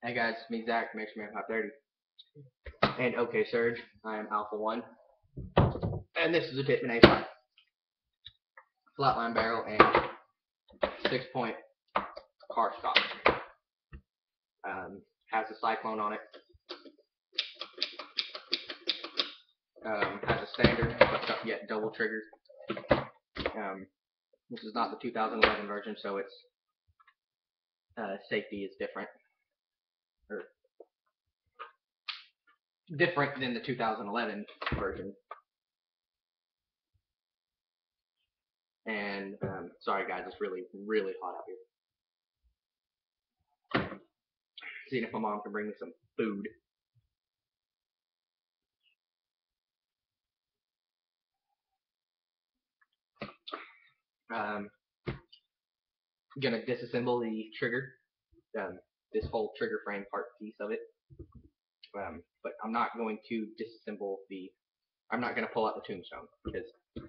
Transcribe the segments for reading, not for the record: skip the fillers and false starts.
Hey guys, it's me Zach, Mixerman 530. And okay Surge, I am Alpha 1. And this is a Tippmann A5. Flatline barrel and 6-point car stock. Has a cyclone on it. Has a standard, but yet double trigger. This is not the 2011 version, so its safety is different. Or different than the 2011 version. And sorry guys, it's really, really hot out here. Seeing if my mom can bring me some food. I'm gonna disassemble the trigger, this whole trigger frame part piece of it. But I'm not going to disassemble I'm not going to pull out the tombstone, because if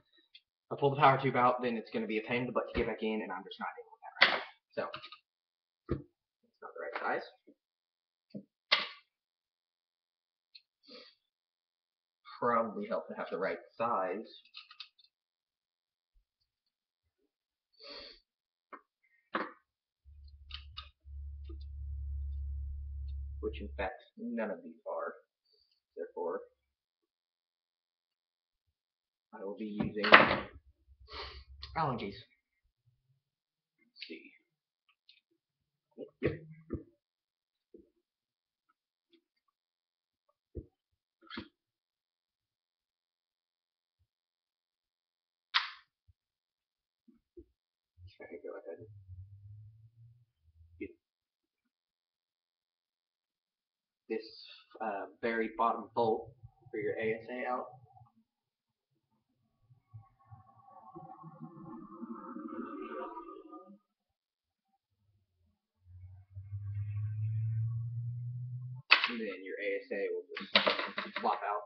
I pull the power tube out, then it's going to be a pain in the butt to get back in, and I'm just not dealing with that right now. So, it's not the right size. Probably help to have the right size. Which in fact, none of these are. Therefore, I will be using Allen keys. Let's see. Yep. Okay, go ahead and get this very bottom bolt for your ASA out. And then your ASA will just flop out.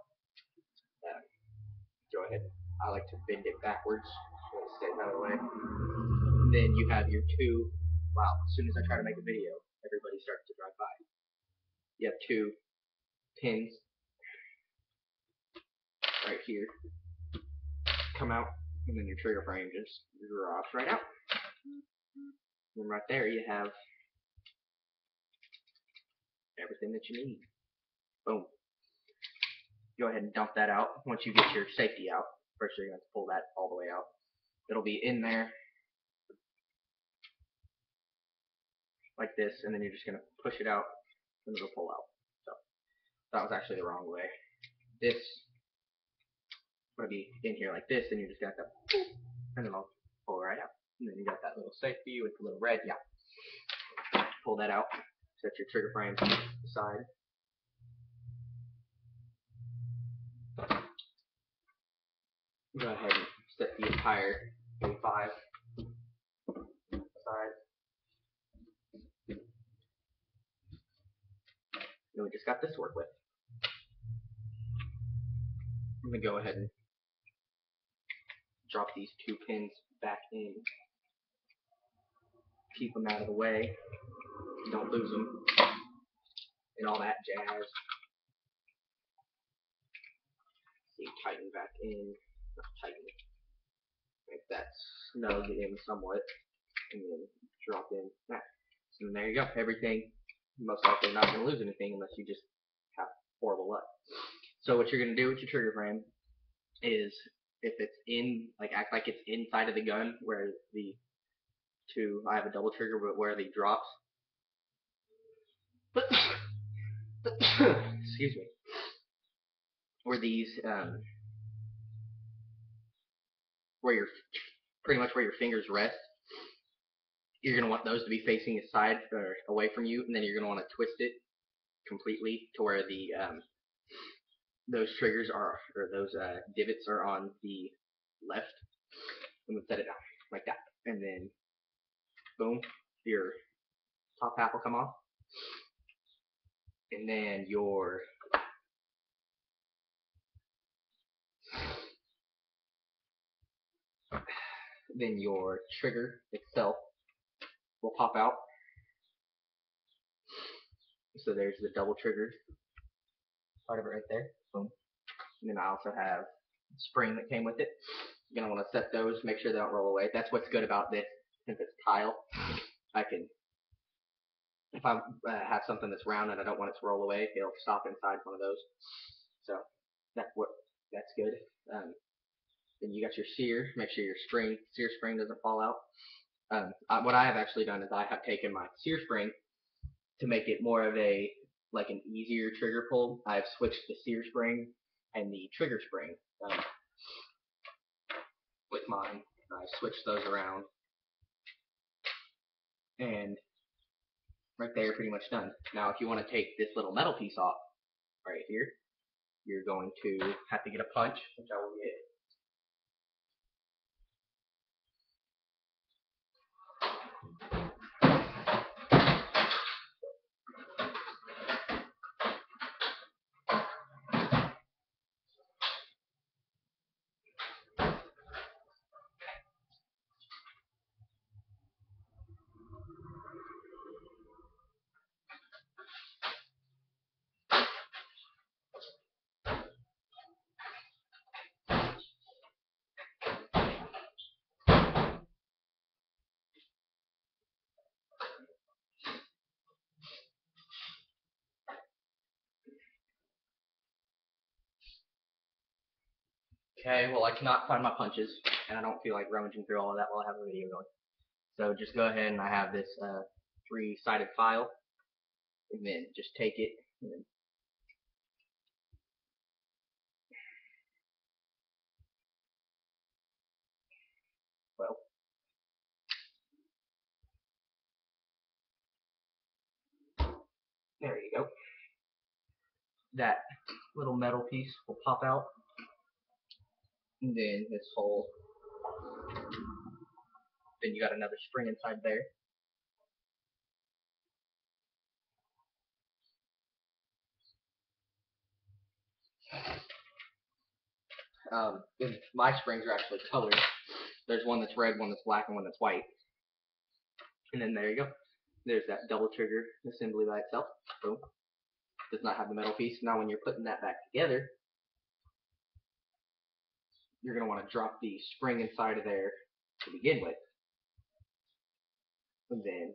Go ahead. I like to bend it backwards so it stays out of the way. And then you have your two. Wow, as soon as I try to make a video, everybody starts to drive by. You have two pins right here. Come out, and then your trigger frame just drops right out. And right there you have everything that you need. Boom. Go ahead and dump that out once you get your safety out. First you're going to pull that all the way out. It'll be in there like this, and then you're just going to push it out, and it'll pull out. So that was actually the wrong way. This going to be in here like this, and you're just going to have to, and then I'll pull it right out. And then you got that little safety with the little red, yeah. Pull that out, set your trigger frame to the side. Go ahead and set the entire A5 aside. And we just got this to work with. I'm going to go ahead and drop these two pins back in. Keep them out of the way. Don't lose them. And all that jazz. See, tighten back in. Not tighten. Make that snug in somewhat. And then drop in that. So then there you go. Everything, most likely not going to lose anything unless you just have horrible luck. So what you're going to do with your trigger frame is, if it's in, like, act like it's inside of the gun where the two, I have a double trigger, but where the drops, excuse me, where these, where your, pretty much where your fingers rest, you're going to want those to be facing aside or away from you, and then you're going to want to twist it completely to where the, those triggers are, or those divots are on the left, and then set it down like that, and then boom, your top half will come off, and then your trigger itself will pop out, So there's the double trigger part of it right there. Boom. And then I also have a spring that came with it. You're gonna want to set those, make sure they don't roll away. That's what's good about this. Since it's tile, I can, if I have something that's round and I don't want it to roll away, it'll stop inside one of those. So that's good. Then you got your sear. Make sure your sear spring doesn't fall out. What I have actually done is I have taken my sear spring to make it more of an easier trigger pull. I've switched the sear spring and the trigger spring with mine. I switched those around, and right there, pretty much done. Now, if you want to take this little metal piece off right here, you're going to have to get a punch, which I will get. Okay, well I cannot find my punches, and I don't feel like rummaging through all of that while I have a video going. So just go ahead and I have this 3-sided file, and then just take it, and then well, there you go. That little metal piece will pop out, and then this hole, then you got another spring inside there. And my springs are actually colored. There's one that's red, one that's black, and one that's white. And then there you go. There's that double trigger assembly by itself. Boom. Does not have the metal piece. Now when you're putting that back together, you're going to want to drop the spring inside of there to begin with. And then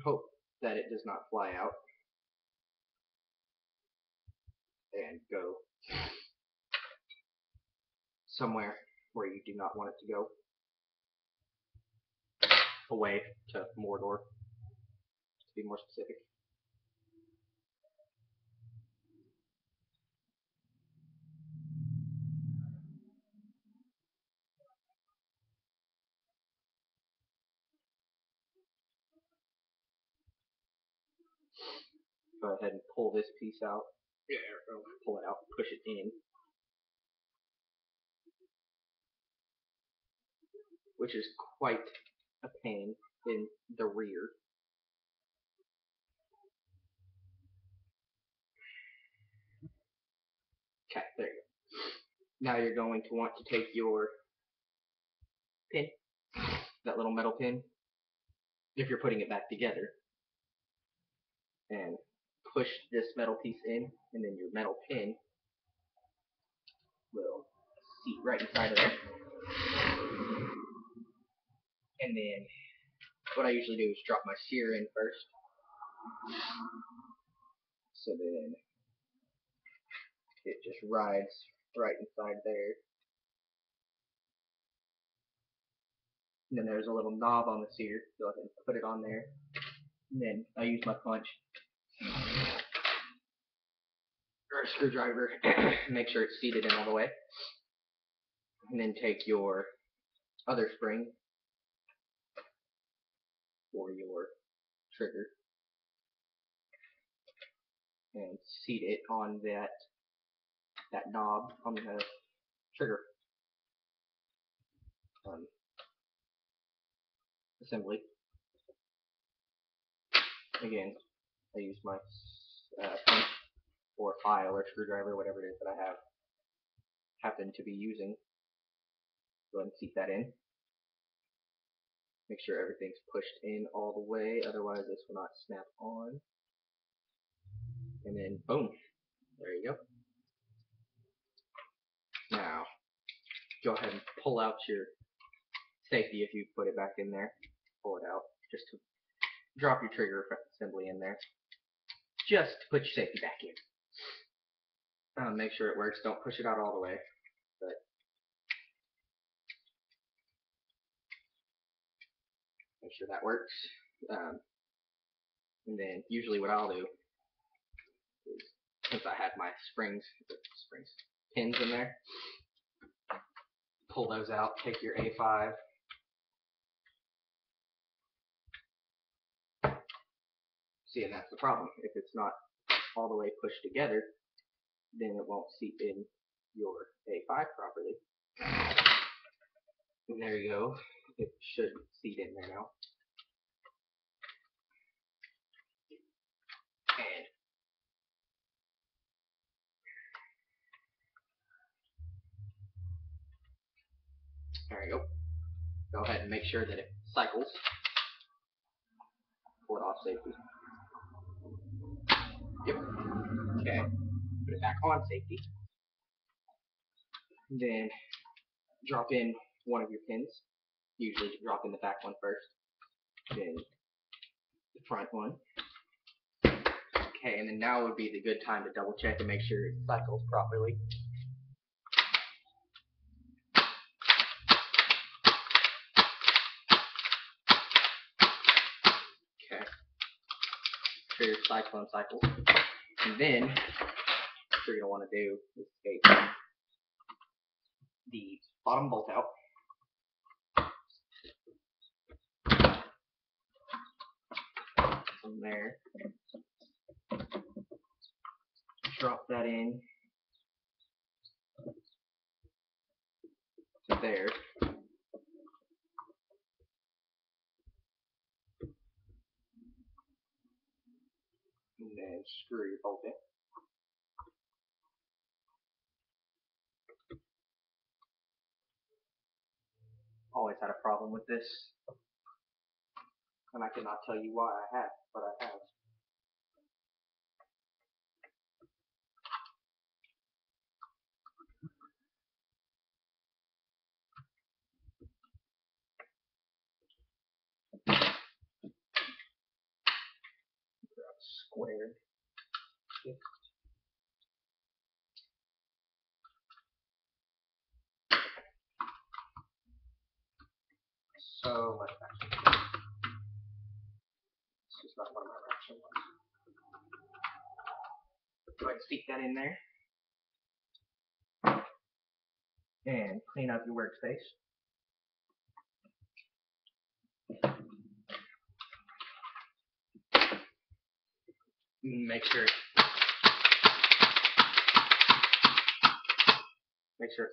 hope that it does not fly out and go somewhere where you do not want it to go. Away to Mordor, to be more specific. Go ahead and pull this piece out. Yeah, pull it out, push it in. Which is quite a pain in the rear. Okay, there you go. Now you're going to want to take your pin, that little metal pin, if you're putting it back together, and push this metal piece in, and then your metal pin will seat right inside of there. And then what I usually do is drop my sear in first. So then it just rides right inside there. And then there's a little knob on the sear. Go ahead and put it on there. And then I use my punch or a screwdriver, make sure it's seated in all the way. And then take your other spring for your trigger and seat it on that knob on the trigger assembly. Again, I use my punch or file or screwdriver, whatever it is that I happen to be using. Go ahead and seat that in. Make sure everything's pushed in all the way, otherwise this will not snap on. And then boom, there you go. Now, go ahead and pull out your safety if you put it back in there. Pull it out, just to drop your trigger assembly in there. Just to put your safety back in. Make sure it works. Don't push it out all the way. But make sure that works. And then usually what I'll do is, since I had my pins in there, pull those out, take your A5, see, and that's the problem. If it's not all the way pushed together, then it won't seat in your A5 properly. And there you go. It should seat in there now. And there you go. Go ahead and make sure that it cycles. Pull it off safety. Yep. Okay. Put it back on safety. And then drop in one of your pins. Usually drop in the back one first, then the front one. Okay, and then now would be the good time to double check and make sure it cycles properly. Okay. Sure your cyclone cycles. And then what you're going to want to do is take the bottom bolt out. From there, drop that in to there. And then screw your bolt in. Always had a problem with this, and I cannot tell you why I have, but I have. Squared. So much action. This is not one of my action ones. Go ahead and stick that in there. And clean up your workspace. Make sure it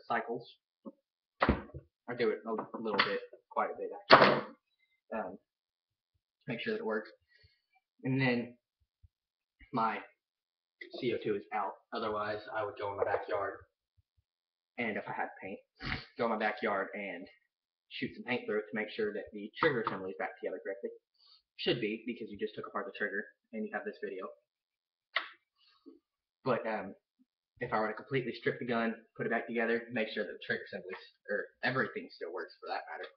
cycles. I do it a little bit, quite a bit actually. Make sure that it works. And then my CO2 is out. Otherwise, I would go in my backyard, and if I had paint, go in my backyard and shoot some paint through it to make sure that the trigger assembly is back together correctly. Should be, because you just took apart the trigger and you have this video. But if I were to completely strip the gun, put it back together, make sure that the trigger assemblies, or everything still works for that matter.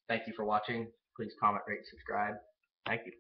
Thank you for watching. Please comment, rate, subscribe. Thank you.